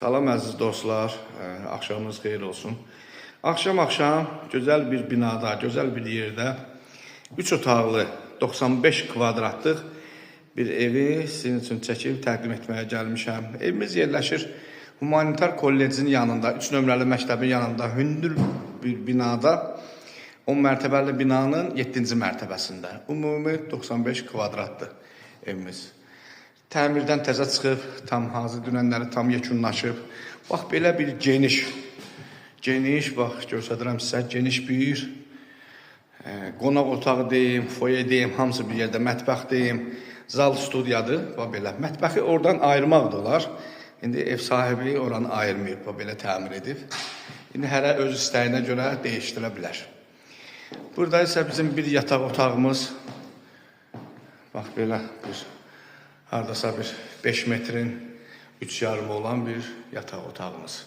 Salam əziz dostlar, axşamınız xeyir olsun. Axşam gözəl bir binada, gözəl bir yerdə 3 otaqlı 95 kvadratlıq bir evi sizin üçün çəkib təqdim etməyə gəlmişəm. Evimiz yerləşir Humanitar Kollecinin yanında, 3 nömrəli məktəbin yanında, hündür bir binada, 10 mərtəbəli binanın 7-ci mərtəbəsində. Ümumi 95 kvadratlı evimiz. Təmirdən təzə çıxıb, tam hazır dünənləri tam yekunlaşıb. Bax, belə bir geniş, bax, göstədirəm sizə, geniş bir qonaq otağı deyim, foye deyim, hamısı bir yerdə, mətbəx deyim, zal studiyadır, bax belə. Mətbəxi oradan ayırmaq da olar. İndi ev sahibi oranı ayırmayıb, bax belə təmir edib. İndi hərə öz istəyinə görə dəyişdirə bilər. Burada isə bizim bir yataq otağımız, bax belə bir, hardasa bir 5 metrin 3,5 olan bir yataq otağımız.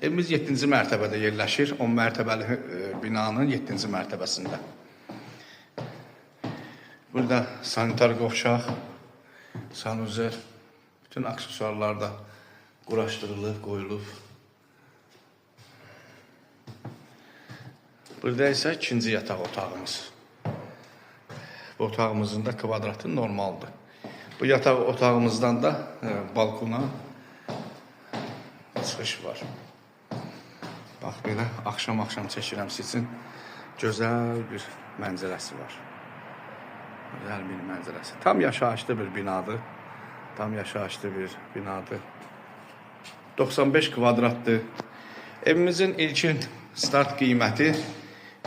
Evimiz 7-ci mərtəbədə yerləşir, 10 mərtəbəli binanın 7-ci mərtəbəsində. Burada sanitar qovşaq, sanuzer, bütün aksesuarlar da quraşdırılıb, qoyulub. Burada isə ikinci yataq otağımız. Bu otağımızın da kvadratı normaldır. Bu yataq otağımızdan da balkona çıxış var. Bax belə, axşam çəkirəm sizin. Gözəl bir mənzərəsi var. Gözəl bir mənzərəsi. Tam yaşayışlı bir binadır. 95 kvadratdır. Evimizin ilkin start qiyməti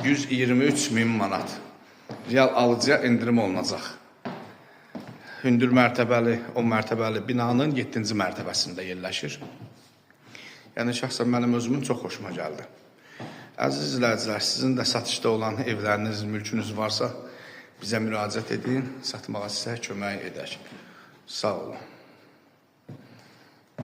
123.000 manat. Real alıcıya indirim olunacaq. Hündür mərtəbəli, 10 mərtəbəli binanın 7-ci mərtəbəsində yerləşir. Yəni, şəxsən mənim özümün çox xoşuma gəldi. Əziz izləyicilər, sizin də satışda olan evləriniz, mülkünüz varsa, bizə müraciət edin, satmağa sizə kömək edək. Sağ olun.